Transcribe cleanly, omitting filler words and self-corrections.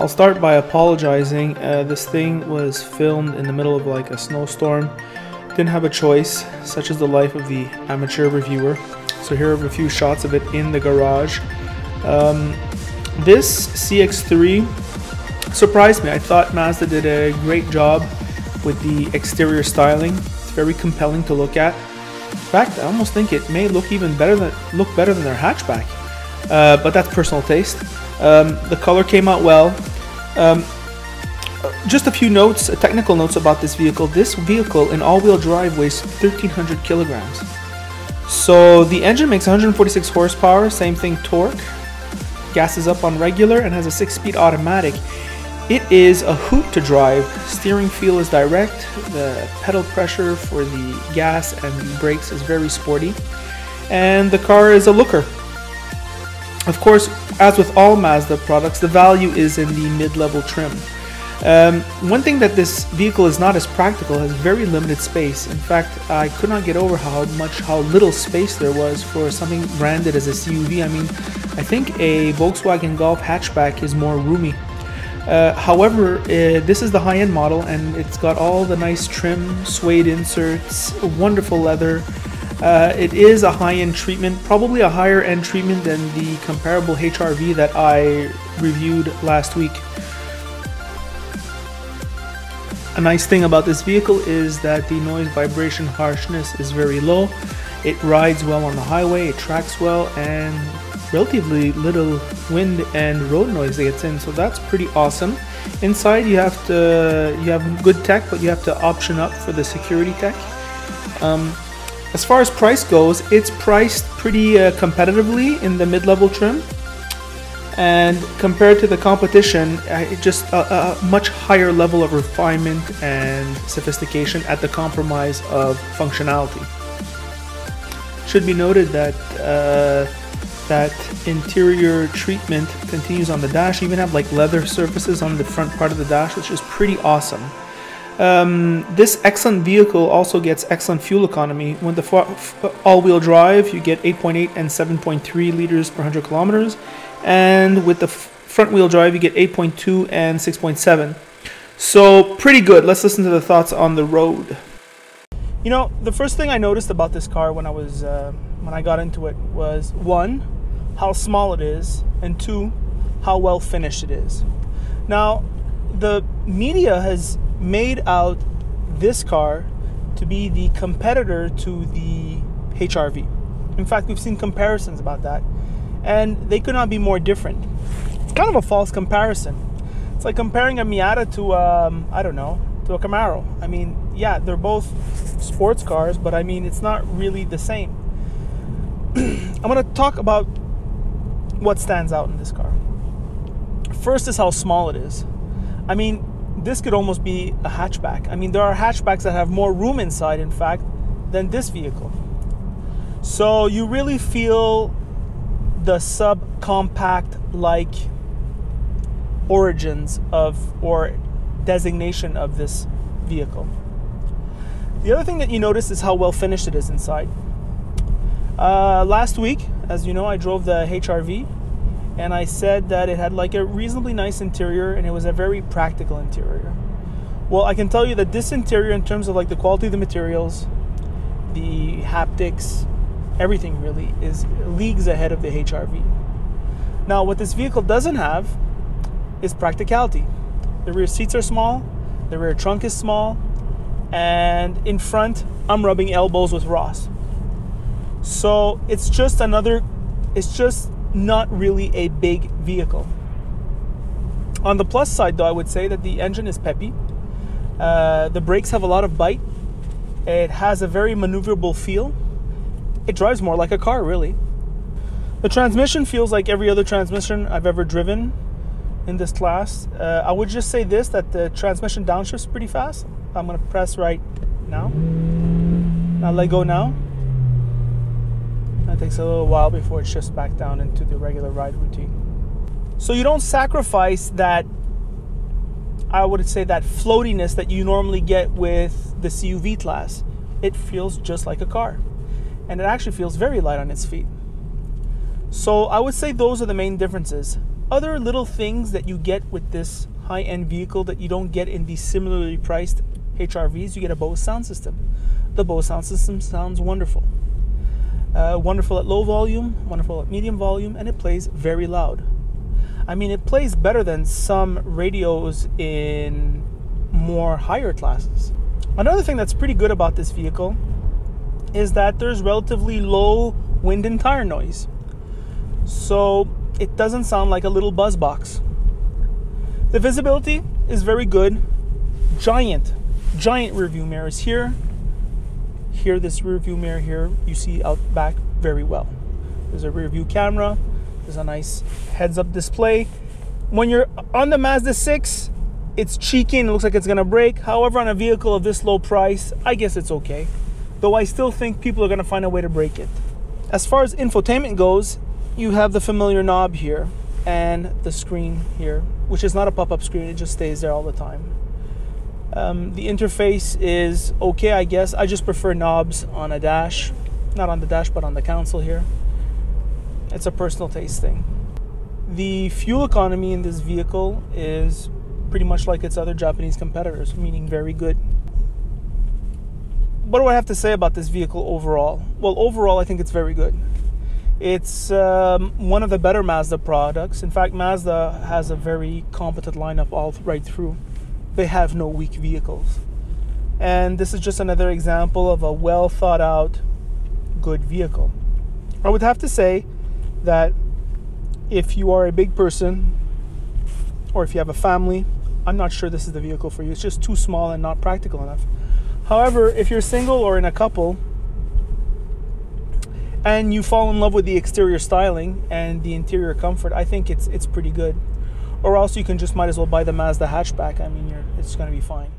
I'll start by apologizing. This thing was filmed in the middle of like a snowstorm. Didn't have a choice, such is the life of the amateur reviewer. So here are a few shots of it in the garage. This CX-3 surprised me. I thought Mazda did a great job with the exterior styling. It's very compelling to look at. In fact, I almost think it may look even better than their hatchback. But that's personal taste. The color came out well. Just a few notes, technical notes about this vehicle. This vehicle in all-wheel drive weighs 1,300 kilograms. So the engine makes 146 horsepower, same thing torque. Gas is up on regular and has a 6-speed automatic. It is a hoot to drive. Steering feel is direct. The pedal pressure for the gas and the brakes is very sporty. And the car is a looker. Of course, as with all Mazda products, the value is in the mid-level trim. One thing that this vehicle is not as practical, has very limited space. In fact, I could not get over how little space there was for something branded as a CUV. I mean, I think a Volkswagen Golf hatchback is more roomy. However, this is the high-end model and it's got all the nice trim, suede inserts, wonderful leather. It is a high-end treatment, probably a higher-end treatment than the comparable HR-V that I reviewed last week. A nice thing about this vehicle is that the noise vibration harshness is very low. It rides well on the highway, it tracks well, and relatively little wind and road noise that gets in, so that's pretty awesome. Inside you have good tech, but you have to option up for the security tech. As far as price goes, it's priced pretty competitively in the mid-level trim, and compared to the competition, just a much higher level of refinement and sophistication at the compromise of functionality. Should be noted that that interior treatment continues on the dash. You even have like leather surfaces on the front part of the dash, which is pretty awesome. This excellent vehicle also gets excellent fuel economy. With the all-wheel drive, you get 8.8 and 7.3 liters per 100 kilometers, and with the front-wheel drive, you get 8.2 and 6.7. So pretty good. Let's listen to the thoughts on the road. You know, the first thing I noticed about this car when I got into it was, one, how small it is, and two, how well finished it is. Now, the media has made out this car to be the competitor to the HR-V. In fact, we've seen comparisons about that, and they could not be more different. It's kind of a false comparison. It's like comparing a Miata to I don't know, to a Camaro. I mean, yeah, they're both sports cars, but I mean, it's not really the same. I'm going to talk about what stands out in this car. First is how small it is. I mean, this could almost be a hatchback. I mean, there are hatchbacks that have more room inside, in fact, than this vehicle. So you really feel the subcompact-like origins of, or designation of, this vehicle. The other thing that you notice is how well finished it is inside. Last week, as you know, I drove the HR-V, and I said that it had like a reasonably nice interior and it was a very practical interior. Well, I can tell you that this interior, in terms of like the quality of the materials, the haptics, everything really is leagues ahead of the HR-V. Now, what this vehicle doesn't have is practicality. The rear seats are small, the rear trunk is small, and in front, I'm rubbing elbows with Ross. So it's just not really a big vehicle. On the plus side, though, I would say that the engine is peppy. The brakes have a lot of bite. It has a very maneuverable feel. It drives more like a car, really. The transmission feels like every other transmission I've ever driven in this class. I would just say this, that the transmission downshifts pretty fast. I'm going to press right now. Now let go now. That takes a little while before it shifts back down into the regular ride routine. So you don't sacrifice that, I would say, that floatiness that you normally get with the CUV class. It feels just like a car. And it actually feels very light on its feet. So I would say those are the main differences. other little things that you get with this high-end vehicle that you don't get in the similarly priced HRVs. You get a Bose sound system. The Bose sound system sounds wonderful. Wonderful at low volume, wonderful at medium volume, and it plays very loud. I mean, it plays better than some radios in more higher classes. Another thing that's pretty good about this vehicle is that there's relatively low wind and tire noise. So it doesn't sound like a little buzz box. The visibility is very good. Giant rear view mirrors here. Here, this rear view mirror here, you see out back very well. There's a rear view camera. There's a nice heads-up display. When you're on the Mazda 6, it's cheeky and it looks like it's gonna break. However, on a vehicle of this low price, I guess it's okay. Though I still think people are gonna find a way to break it. As far as infotainment goes, you have the familiar knob here and the screen here, which is not a pop-up screen, it just stays there all the time. The interface is okay, I guess. I just prefer knobs on a dash. Not on the dash, but on the console here. It's a personal taste thing. The fuel economy in this vehicle is pretty much like its other Japanese competitors, meaning very good. What do I have to say about this vehicle overall? Well, overall, I think it's very good. It's one of the better Mazda products. In fact, Mazda has a very competent lineup all right through. They have no weak vehicles. And this is just another example of a well thought out, good vehicle. I would have to say that if you are a big person or if you have a family, I'm not sure this is the vehicle for you. It's just too small and not practical enough. However, if you're single or in a couple and you fall in love with the exterior styling and the interior comfort, I think it's pretty good. Or else you can just might as well buy the Mazda hatchback. I mean, it's going to be fine.